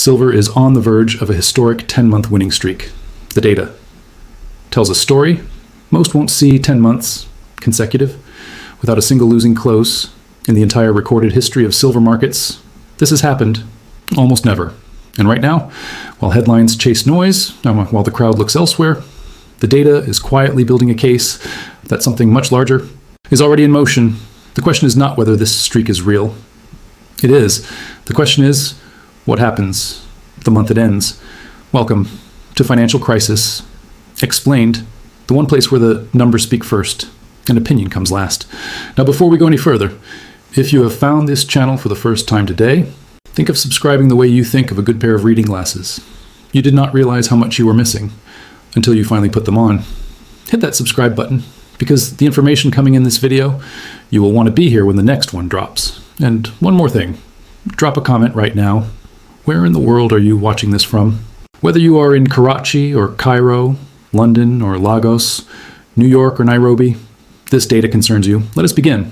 Silver is on the verge of a historic 10-month winning streak. The data tells a story. Most won't see 10 months consecutive without a single losing close in the entire recorded history of silver markets. This has happened almost never. And right now, while headlines chase noise, while the crowd looks elsewhere, the data is quietly building a case that something much larger is already in motion. The question is not whether this streak is real. It is. The question is, what happens the month it ends? Welcome to Financial Crisis Explained, the one place where the numbers speak first and opinion comes last. Now, before we go any further, if you have found this channel for the first time today, think of subscribing the way you think of a good pair of reading glasses. You did not realize how much you were missing until you finally put them on. Hit that subscribe button, because the information coming in this video, you will want to be here when the next one drops. And one more thing, drop a comment right now. Where in the world are you watching this from? Whether you are in Karachi or Cairo, London or Lagos, New York or Nairobi, this data concerns you. Let us begin.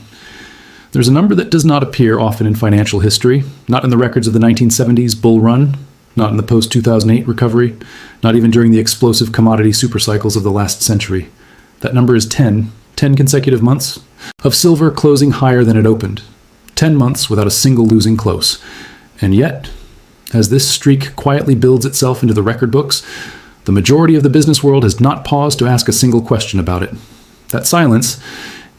There's a number that does not appear often in financial history, not in the records of the 1970s bull run, not in the post-2008 recovery, not even during the explosive commodity supercycles of the last century. That number is 10 consecutive months of silver closing higher than it opened. 10 months without a single losing close. And yet, as this streak quietly builds itself into the record books, the majority of the business world has not paused to ask a single question about it. That silence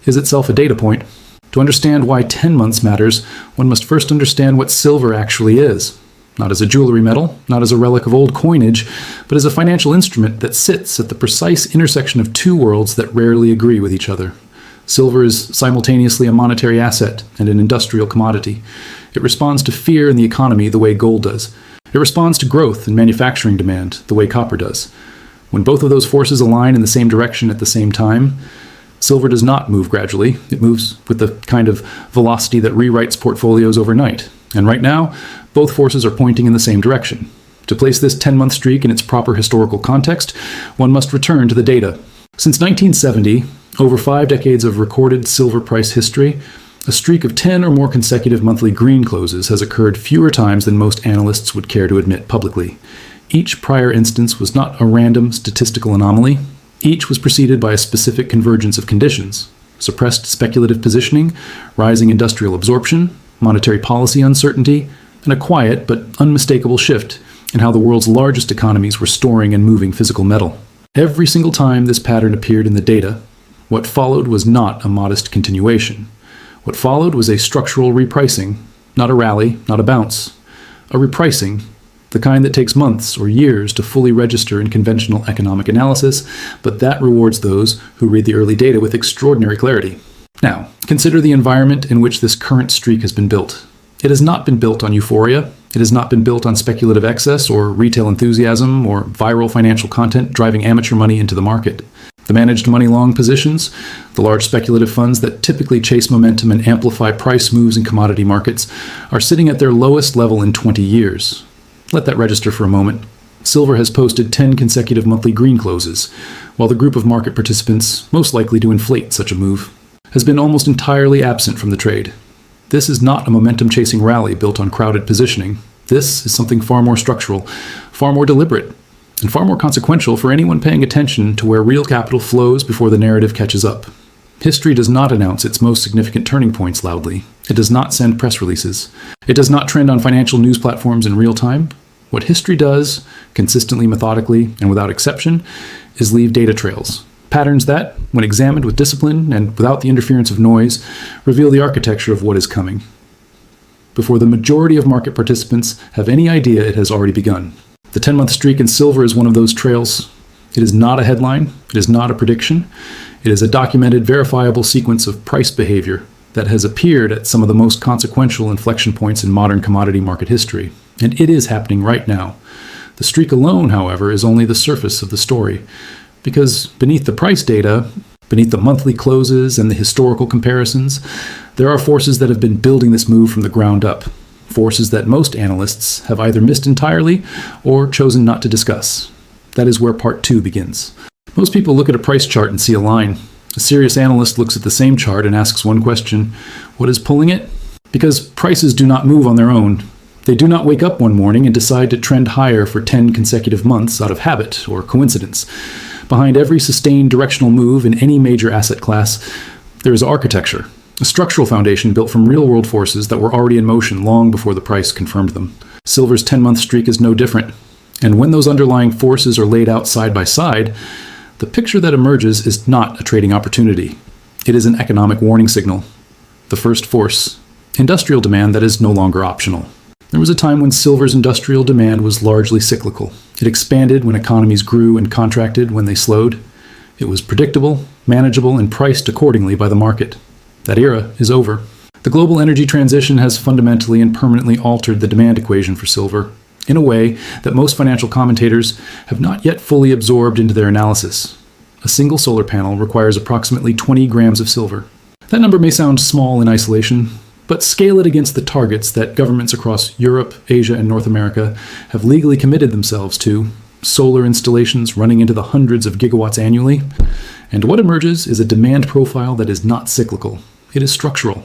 is itself a data point. To understand why 10 months matters, one must first understand what silver actually is. Not as a jewelry metal, not as a relic of old coinage, but as a financial instrument that sits at the precise intersection of two worlds that rarely agree with each other. Silver is simultaneously a monetary asset and an industrial commodity. It responds to fear in the economy the way gold does. It responds to growth and manufacturing demand the way copper does. When both of those forces align in the same direction at the same time, silver does not move gradually. It moves with the kind of velocity that rewrites portfolios overnight. And right now, both forces are pointing in the same direction. To place this 10-month streak in its proper historical context, one must return to the data. Since 1970, over 5 decades of recorded silver price history, a streak of 10 or more consecutive monthly green closes has occurred fewer times than most analysts would care to admit publicly. Each prior instance was not a random statistical anomaly. Each was preceded by a specific convergence of conditions: suppressed speculative positioning, rising industrial absorption, monetary policy uncertainty, and a quiet but unmistakable shift in how the world's largest economies were storing and moving physical metal. Every single time this pattern appeared in the data, what followed was not a modest continuation. What followed was a structural repricing, not a rally, not a bounce. A repricing, the kind that takes months or years to fully register in conventional economic analysis, but that rewards those who read the early data with extraordinary clarity. Now, consider the environment in which this current streak has been built. It has not been built on euphoria. It has not been built on speculative excess or retail enthusiasm or viral financial content driving amateur money into the market. The managed money long positions, the large speculative funds that typically chase momentum and amplify price moves in commodity markets, are sitting at their lowest level in 20 years. Let that register for a moment. Silver has posted 10 consecutive monthly green closes, while the group of market participants most likely to inflate such a move has been almost entirely absent from the trade. This is not a momentum-chasing rally built on crowded positioning. This is something far more structural, far more deliberate, and far more consequential for anyone paying attention to where real capital flows before the narrative catches up. History does not announce its most significant turning points loudly. It does not send press releases. It does not trend on financial news platforms in real time. What history does, consistently, methodically, and without exception, is leave data trails. Patterns that, when examined with discipline and without the interference of noise, reveal the architecture of what is coming. Before the majority of market participants have any idea, it has already begun. The 10-month streak in silver is one of those trails. It is not a headline. It is not a prediction. It is a documented, verifiable sequence of price behavior that has appeared at some of the most consequential inflection points in modern commodity market history. And it is happening right now. The streak alone, however, is only the surface of the story, because beneath the price data, beneath the monthly closes and the historical comparisons, there are forces that have been building this move from the ground up. Forces that most analysts have either missed entirely or chosen not to discuss. That is where part 2 begins. Most people look at a price chart and see a line. A serious analyst looks at the same chart and asks one question: what is pulling it? Because prices do not move on their own. They do not wake up one morning and decide to trend higher for 10 consecutive months out of habit or coincidence. Behind every sustained directional move in any major asset class, there is architecture, a structural foundation built from real-world forces that were already in motion long before the price confirmed them. Silver's 10-month streak is no different. And when those underlying forces are laid out side by side, the picture that emerges is not a trading opportunity. It is an economic warning signal. The first force, industrial demand that is no longer optional. There was a time when silver's industrial demand was largely cyclical. It expanded when economies grew and contracted when they slowed. It was predictable, manageable, and priced accordingly by the market. That era is over. The global energy transition has fundamentally and permanently altered the demand equation for silver in a way that most financial commentators have not yet fully absorbed into their analysis. A single solar panel requires approximately 20 grams of silver. That number may sound small in isolation, but scale it against the targets that governments across Europe, Asia, and North America have legally committed themselves to, solar installations running into the hundreds of gigawatts annually, and what emerges is a demand profile that is not cyclical. It is structural,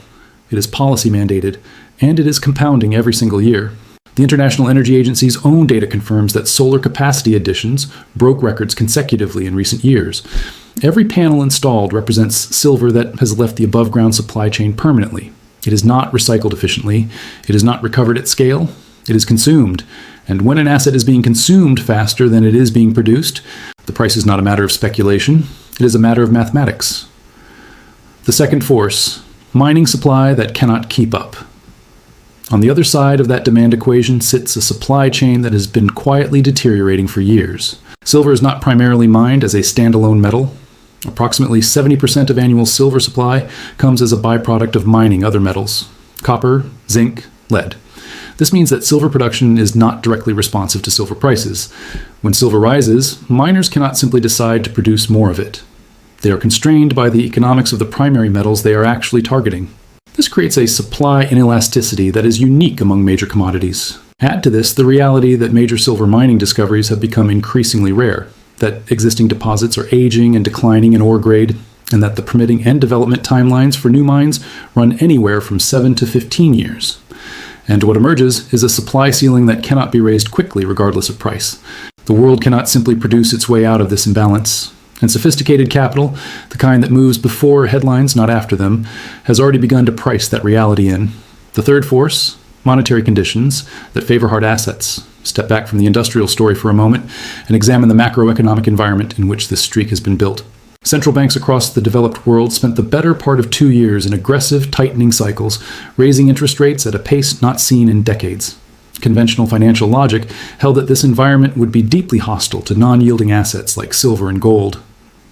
it is policy mandated, and it is compounding every single year. The International Energy Agency's own data confirms that solar capacity additions broke records consecutively in recent years. Every panel installed represents silver that has left the above-ground supply chain permanently. It is not recycled efficiently. It is not recovered at scale. It is consumed. And when an asset is being consumed faster than it is being produced, the price is not a matter of speculation. It is a matter of mathematics. The second force, mining supply that cannot keep up. On the other side of that demand equation sits a supply chain that has been quietly deteriorating for years. Silver is not primarily mined as a standalone metal. Approximately 70% of annual silver supply comes as a byproduct of mining other metals: copper, zinc, lead. This means that silver production is not directly responsive to silver prices. When silver rises, miners cannot simply decide to produce more of it. They are constrained by the economics of the primary metals they are actually targeting. This creates a supply inelasticity that is unique among major commodities. Add to this the reality that major silver mining discoveries have become increasingly rare, that existing deposits are aging and declining in ore grade, and that the permitting and development timelines for new mines run anywhere from 7 to 15 years. And what emerges is a supply ceiling that cannot be raised quickly regardless of price. The world cannot simply produce its way out of this imbalance. And sophisticated capital, the kind that moves before headlines, not after them, has already begun to price that reality in. The third force, monetary conditions that favor hard assets. Step back from the industrial story for a moment and examine the macroeconomic environment in which this streak has been built. Central banks across the developed world spent the better part of 2 years in aggressive tightening cycles, raising interest rates at a pace not seen in decades. Conventional financial logic held that this environment would be deeply hostile to non-yielding assets like silver and gold.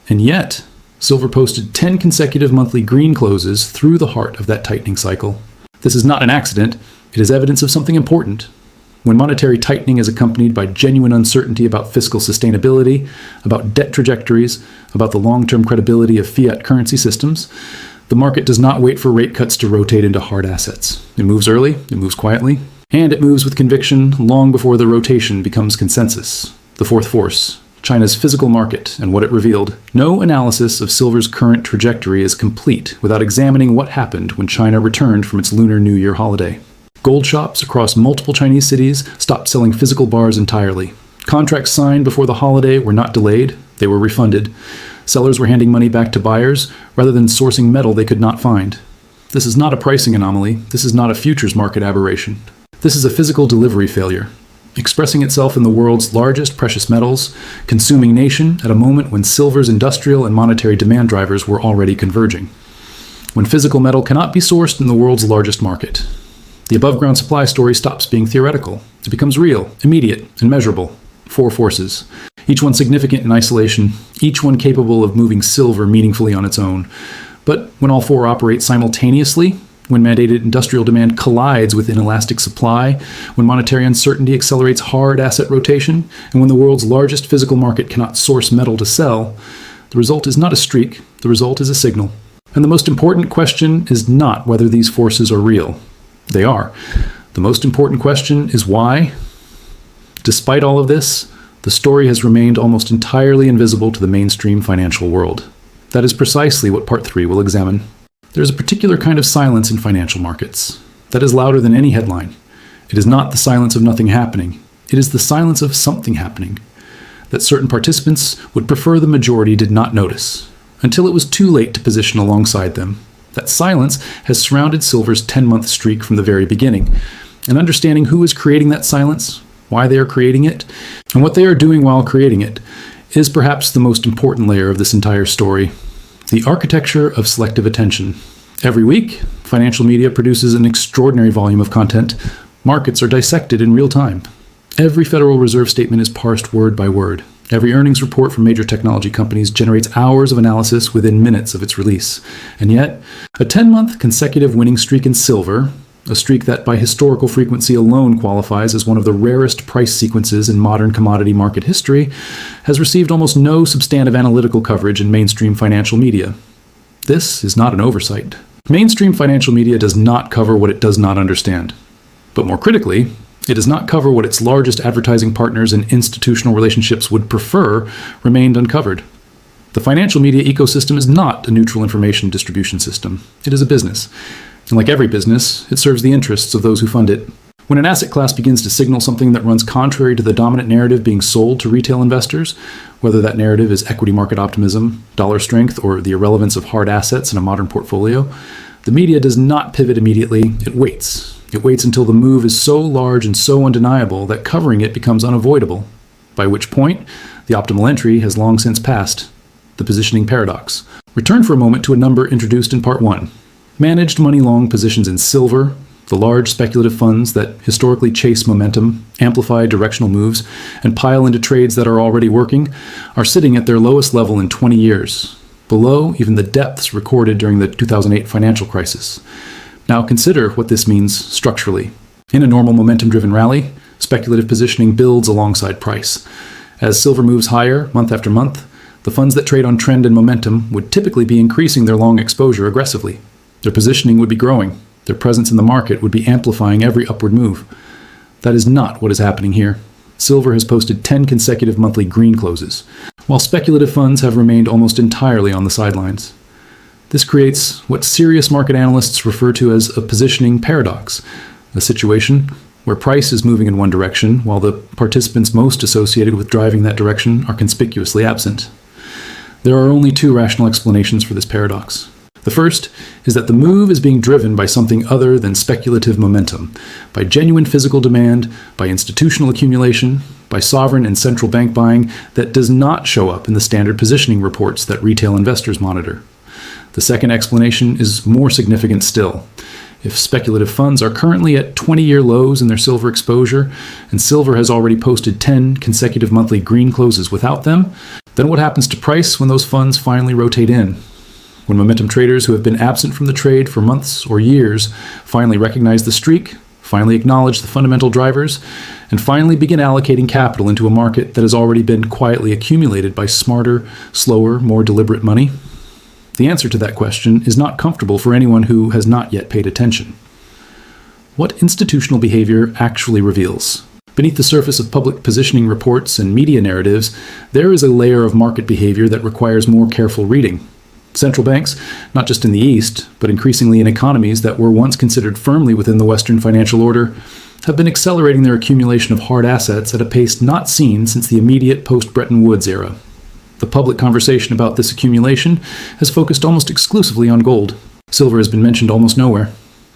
And yet, silver posted 10 consecutive monthly green closes through the heart of that tightening cycle. This is not an accident. It is evidence of something important. When monetary tightening is accompanied by genuine uncertainty about fiscal sustainability, about debt trajectories, about the long-term credibility of fiat currency systems, the market does not wait for rate cuts to rotate into hard assets. It moves early, it moves quietly, and it moves with conviction long before the rotation becomes consensus. The fourth force, China's physical market and what it revealed. No analysis of silver's current trajectory is complete without examining what happened when China returned from its Lunar New Year holiday. Gold shops across multiple Chinese cities stopped selling physical bars entirely. Contracts signed before the holiday were not delayed, they were refunded. Sellers were handing money back to buyers rather than sourcing metal they could not find. This is not a pricing anomaly. This is not a futures market aberration. This is a physical delivery failure, expressing itself in the world's largest precious metals, consuming nation at a moment when silver's industrial and monetary demand drivers were already converging. When physical metal cannot be sourced in the world's largest market, the above-ground supply story stops being theoretical. It becomes real, immediate, and measurable. 4 forces, each one significant in isolation, each one capable of moving silver meaningfully on its own. But when all 4 operate simultaneously, when mandated industrial demand collides with inelastic supply, when monetary uncertainty accelerates hard asset rotation, and when the world's largest physical market cannot source metal to sell, the result is not a streak, the result is a signal. And the most important question is not whether these forces are real. They are. The most important question is why. Despite all of this, the story has remained almost entirely invisible to the mainstream financial world. That is precisely what Part 3 will examine. There is a particular kind of silence in financial markets that is louder than any headline. It is not the silence of nothing happening. It is the silence of something happening that certain participants would prefer the majority did not notice, until it was too late to position alongside them. That silence has surrounded silver's 10-month streak from the very beginning, and understanding who is creating that silence, why they are creating it, and what they are doing while creating it, is perhaps the most important layer of this entire story. The architecture of selective attention. Every week, financial media produces an extraordinary volume of content. Markets are dissected in real time. Every Federal Reserve statement is parsed word by word. Every earnings report from major technology companies generates hours of analysis within minutes of its release. And yet, a 10-month consecutive winning streak in silver, a streak that by historical frequency alone qualifies as one of the rarest price sequences in modern commodity market history, has received almost no substantive analytical coverage in mainstream financial media. This is not an oversight. Mainstream financial media does not cover what it does not understand. But more critically, it does not cover what its largest advertising partners and institutional relationships would prefer remained uncovered. The financial media ecosystem is not a neutral information distribution system. It is a business. And like every business, it serves the interests of those who fund it. When an asset class begins to signal something that runs contrary to the dominant narrative being sold to retail investors, whether that narrative is equity market optimism, dollar strength, or the irrelevance of hard assets in a modern portfolio, the media does not pivot immediately. It waits. It waits until the move is so large and so undeniable that covering it becomes unavoidable, by which point the optimal entry has long since passed. The positioning paradox. Return for a moment to a number introduced in Part 1. Managed money-long positions in silver, the large speculative funds that historically chase momentum, amplify directional moves, and pile into trades that are already working, are sitting at their lowest level in 20 years, below even the depths recorded during the 2008 financial crisis. Now consider what this means structurally. In a normal momentum-driven rally, speculative positioning builds alongside price. As silver moves higher month after month, the funds that trade on trend and momentum would typically be increasing their long exposure aggressively. Their positioning would be growing. Their presence in the market would be amplifying every upward move. That is not what is happening here. Silver has posted 10 consecutive monthly green closes, while speculative funds have remained almost entirely on the sidelines. This creates what serious market analysts refer to as a positioning paradox, a situation where price is moving in one direction while the participants most associated with driving that direction are conspicuously absent. There are only two rational explanations for this paradox. The first is that the move is being driven by something other than speculative momentum, by genuine physical demand, by institutional accumulation, by sovereign and central bank buying that does not show up in the standard positioning reports that retail investors monitor. The second explanation is more significant still. If speculative funds are currently at 20-year lows in their silver exposure, and silver has already posted 10 consecutive monthly green closes without them, then what happens to price when those funds finally rotate in? When momentum traders who have been absent from the trade for months or years finally recognize the streak, finally acknowledge the fundamental drivers, and finally begin allocating capital into a market that has already been quietly accumulated by smarter, slower, more deliberate money? The answer to that question is not comfortable for anyone who has not yet paid attention. What institutional behavior actually reveals? Beneath the surface of public positioning reports and media narratives, there is a layer of market behavior that requires more careful reading. Central banks, not just in the East, but increasingly in economies that were once considered firmly within the Western financial order, have been accelerating their accumulation of hard assets at a pace not seen since the immediate post-Bretton Woods era. The public conversation about this accumulation has focused almost exclusively on gold. Silver has been mentioned almost nowhere.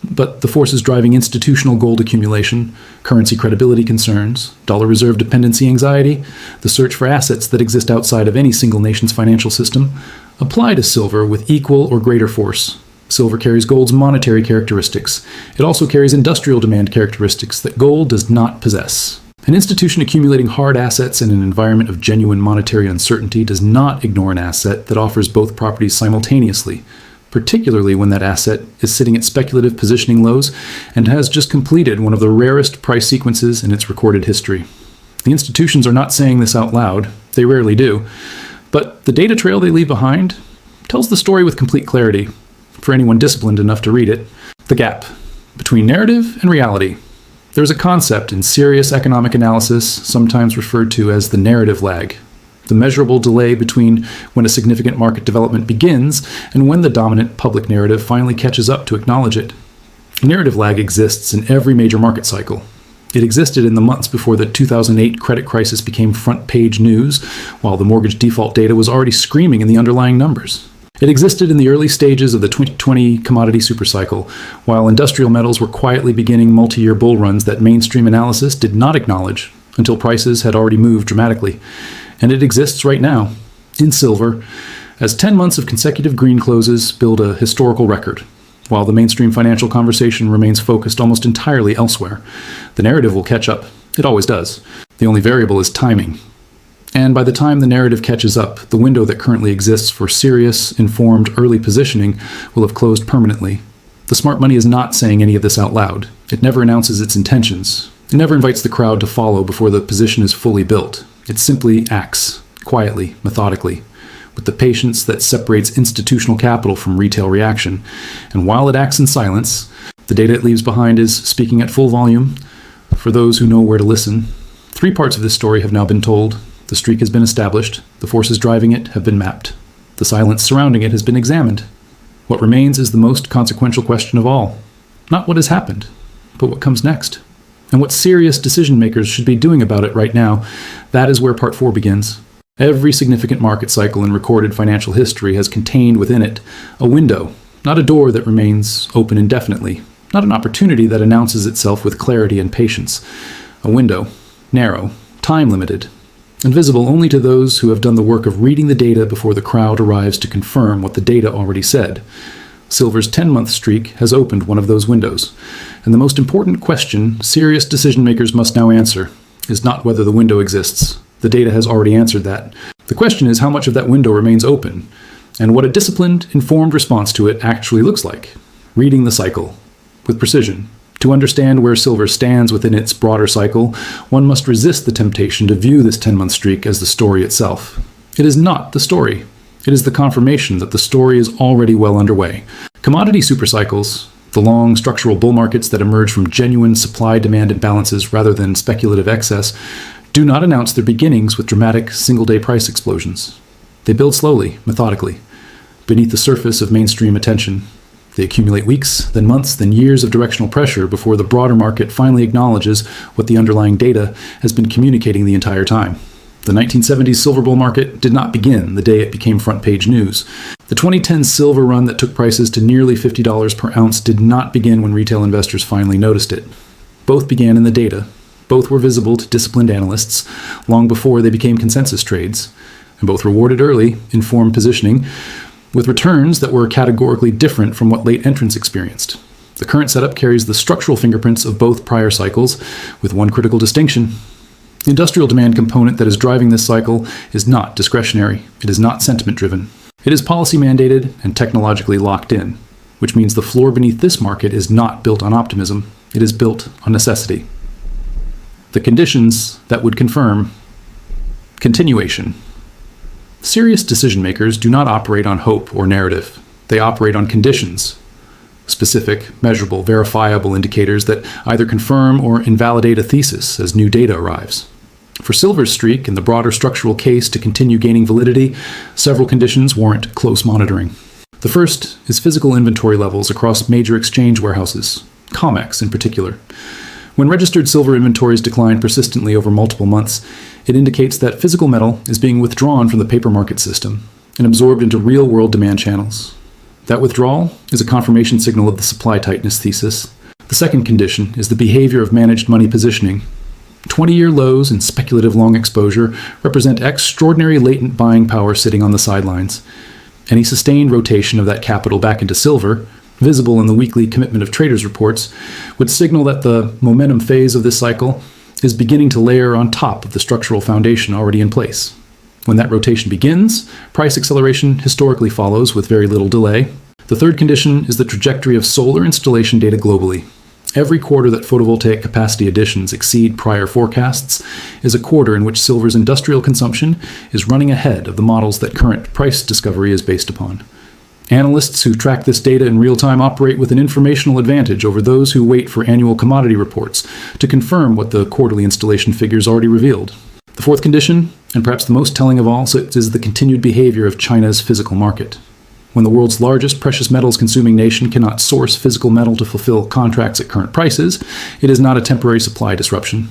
But the forces driving institutional gold accumulation, currency credibility concerns, dollar reserve dependency anxiety, the search for assets that exist outside of any single nation's financial system, apply to silver with equal or greater force. Silver carries gold's monetary characteristics. It also carries industrial demand characteristics that gold does not possess. An institution accumulating hard assets in an environment of genuine monetary uncertainty does not ignore an asset that offers both properties simultaneously, particularly when that asset is sitting at speculative positioning lows and has just completed one of the rarest price sequences in its recorded history. The institutions are not saying this out loud. They rarely do. But the data trail they leave behind tells the story with complete clarity, for anyone disciplined enough to read it. The gap between narrative and reality. There's a concept in serious economic analysis, sometimes referred to as the narrative lag, the measurable delay between when a significant market development begins and when the dominant public narrative finally catches up to acknowledge it. Narrative lag exists in every major market cycle. It existed in the months before the 2008 credit crisis became front-page news, while the mortgage default data was already screaming in the underlying numbers. It existed in the early stages of the 2020 commodity supercycle, while industrial metals were quietly beginning multi-year bull runs that mainstream analysis did not acknowledge until prices had already moved dramatically. And it exists right now, in silver, as 10 months of consecutive green closes build a historical record, while the mainstream financial conversation remains focused almost entirely elsewhere. The narrative will catch up. It always does. The only variable is timing. And by the time the narrative catches up, the window that currently exists for serious, informed, early positioning will have closed permanently. The smart money is not saying any of this out loud. It never announces its intentions. It never invites the crowd to follow before the position is fully built. It simply acts, quietly, methodically, with the patience that separates institutional capital from retail reaction. And while it acts in silence, the data it leaves behind is speaking at full volume for those who know where to listen. 3 parts of this story have now been told. The streak has been established. The forces driving it have been mapped. The silence surrounding it has been examined. What remains is the most consequential question of all. Not what has happened, but what comes next. And what serious decision makers should be doing about it right now. That is where part 4 begins. Every significant market cycle in recorded financial history has contained within it a window, not a door that remains open indefinitely, not an opportunity that announces itself with clarity and patience. A window, narrow, time-limited, and visible only to those who have done the work of reading the data before the crowd arrives to confirm what the data already said. Silver's 10-month streak has opened one of those windows, and the most important question serious decision-makers must now answer is not whether the window exists. The data has already answered that. The question is how much of that window remains open, and what a disciplined, informed response to it actually looks like. Reading the cycle with precision. To understand where silver stands within its broader cycle, one must resist the temptation to view this 10-month streak as the story itself. It is not the story. It is the confirmation that the story is already well underway. Commodity supercycles, the long structural bull markets that emerge from genuine supply-demand imbalances rather than speculative excess, do not announce their beginnings with dramatic single-day price explosions. They build slowly, methodically, beneath the surface of mainstream attention. They accumulate weeks, then months, then years of directional pressure before the broader market finally acknowledges what the underlying data has been communicating the entire time. The 1970s silver bull market did not begin the day it became front-page news. The 2010 silver run that took prices to nearly $50 per ounce did not begin when retail investors finally noticed it. Both began in the data. Both were visible to disciplined analysts long before they became consensus trades, and both rewarded early, informed positioning, with returns that were categorically different from what late entrants experienced. The current setup carries the structural fingerprints of both prior cycles, with one critical distinction. The industrial demand component that is driving this cycle is not discretionary. It is not sentiment-driven. It is policy-mandated and technologically locked in, which means the floor beneath this market is not built on optimism. It is built on necessity. The conditions that would confirm continuation. Serious decision-makers do not operate on hope or narrative. They operate on conditions, specific, measurable, verifiable indicators that either confirm or invalidate a thesis as new data arrives. For silver's streak and the broader structural case to continue gaining validity, several conditions warrant close monitoring. The first is physical inventory levels across major exchange warehouses, COMEX in particular. When registered silver inventories decline persistently over multiple months, it indicates that physical metal is being withdrawn from the paper market system and absorbed into real-world demand channels. That withdrawal is a confirmation signal of the supply tightness thesis. The second condition is the behavior of managed money positioning. 20-year lows and speculative long exposure represent extraordinary latent buying power sitting on the sidelines. Any sustained rotation of that capital back into silver, visible in the weekly commitment of traders reports, would signal that the momentum phase of this cycle is beginning to layer on top of the structural foundation already in place. When that rotation begins, price acceleration historically follows with very little delay. The third condition is the trajectory of solar installation data globally. Every quarter that photovoltaic capacity additions exceed prior forecasts is a quarter in which silver's industrial consumption is running ahead of the models that current price discovery is based upon. Analysts who track this data in real time operate with an informational advantage over those who wait for annual commodity reports to confirm what the quarterly installation figures already revealed. The fourth condition, and perhaps the most telling of all, is the continued behavior of China's physical market. When the world's largest precious metals consuming nation cannot source physical metal to fulfill contracts at current prices, it is not a temporary supply disruption.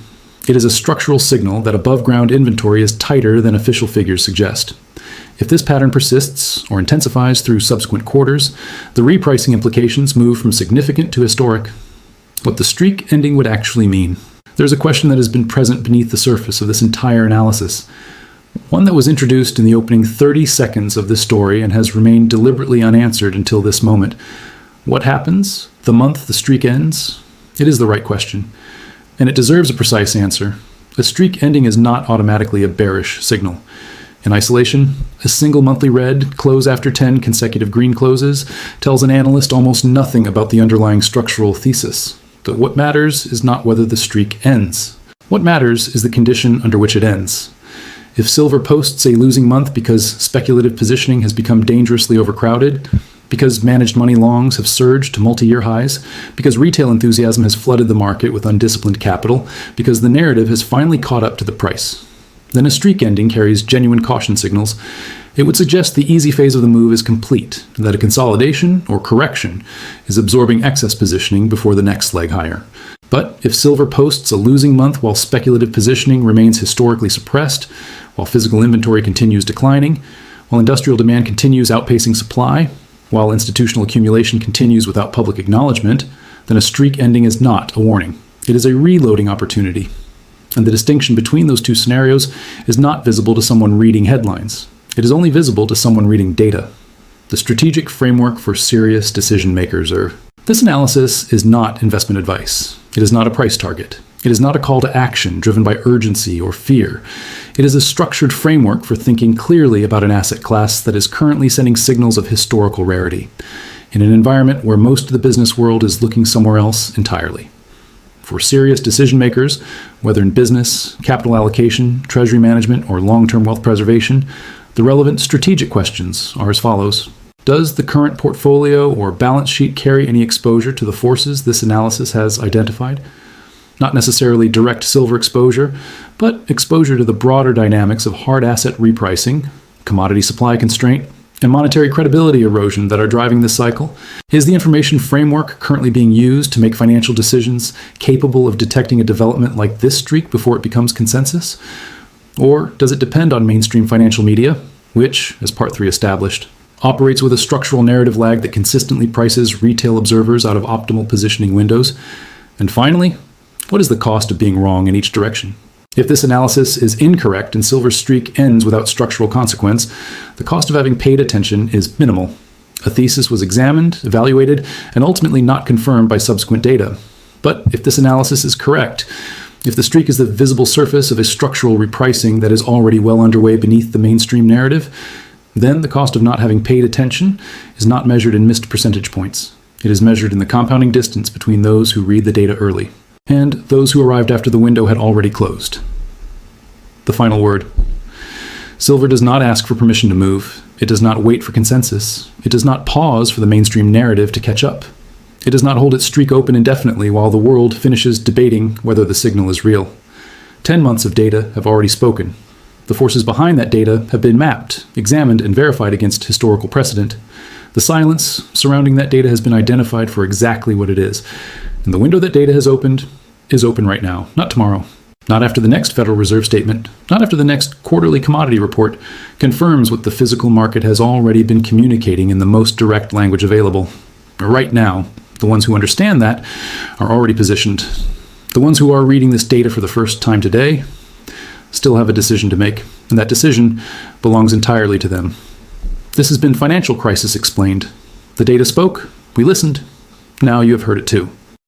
It is a structural signal that above-ground inventory is tighter than official figures suggest. If this pattern persists or intensifies through subsequent quarters, the repricing implications move from significant to historic. What the streak ending would actually mean. There's a question that has been present beneath the surface of this entire analysis. One that was introduced in the opening 30 seconds of this story and has remained deliberately unanswered until this moment. What happens the month the streak ends? It is the right question, and it deserves a precise answer. A streak ending is not automatically a bearish signal. In isolation, a single monthly red close after 10 consecutive green closes tells an analyst almost nothing about the underlying structural thesis. But what matters is not whether the streak ends. What matters is the condition under which it ends. If silver posts a losing month because speculative positioning has become dangerously overcrowded, because managed money longs have surged to multi-year highs, because retail enthusiasm has flooded the market with undisciplined capital, because the narrative has finally caught up to the price, then a streak ending carries genuine caution signals. It would suggest the easy phase of the move is complete, and that a consolidation or correction is absorbing excess positioning before the next leg higher. But if silver posts a losing month while speculative positioning remains historically suppressed, while physical inventory continues declining, while industrial demand continues outpacing supply, while institutional accumulation continues without public acknowledgement, then a streak ending is not a warning. It is a reloading opportunity. And the distinction between those two scenarios is not visible to someone reading headlines. It is only visible to someone reading data. The strategic framework for serious decision makers. This analysis is not investment advice. It is not a price target. It is not a call to action driven by urgency or fear. It is a structured framework for thinking clearly about an asset class that is currently sending signals of historical rarity, in an environment where most of the business world is looking somewhere else entirely. For serious decision makers, whether in business, capital allocation, treasury management, or long-term wealth preservation, the relevant strategic questions are as follows. Does the current portfolio or balance sheet carry any exposure to the forces this analysis has identified? Not necessarily direct silver exposure, but exposure to the broader dynamics of hard asset repricing, commodity supply constraint, and monetary credibility erosion that are driving this cycle? Is the information framework currently being used to make financial decisions capable of detecting a development like this streak before it becomes consensus? Or does it depend on mainstream financial media, which, as Part 3 established, operates with a structural narrative lag that consistently prices retail observers out of optimal positioning windows? And finally, what is the cost of being wrong in each direction? If this analysis is incorrect and silver's streak ends without structural consequence, the cost of having paid attention is minimal. A thesis was examined, evaluated, and ultimately not confirmed by subsequent data. But if this analysis is correct, if the streak is the visible surface of a structural repricing that is already well underway beneath the mainstream narrative, then the cost of not having paid attention is not measured in missed percentage points. It is measured in the compounding distance between those who read the data early and those who arrived after the window had already closed. The final word. Silver does not ask for permission to move. It does not wait for consensus. It does not pause for the mainstream narrative to catch up. It does not hold its streak open indefinitely while the world finishes debating whether the signal is real. 10 months of data have already spoken. The forces behind that data have been mapped, examined, and verified against historical precedent. The silence surrounding that data has been identified for exactly what it is. And the window that data has opened is open right now, not tomorrow. Not after the next Federal Reserve statement, not after the next quarterly commodity report confirms what the physical market has already been communicating in the most direct language available. Right now, the ones who understand that are already positioned. The ones who are reading this data for the first time today still have a decision to make, and that decision belongs entirely to them. This has been Financial Crisis Explained. The data spoke, we listened, now you have heard it too.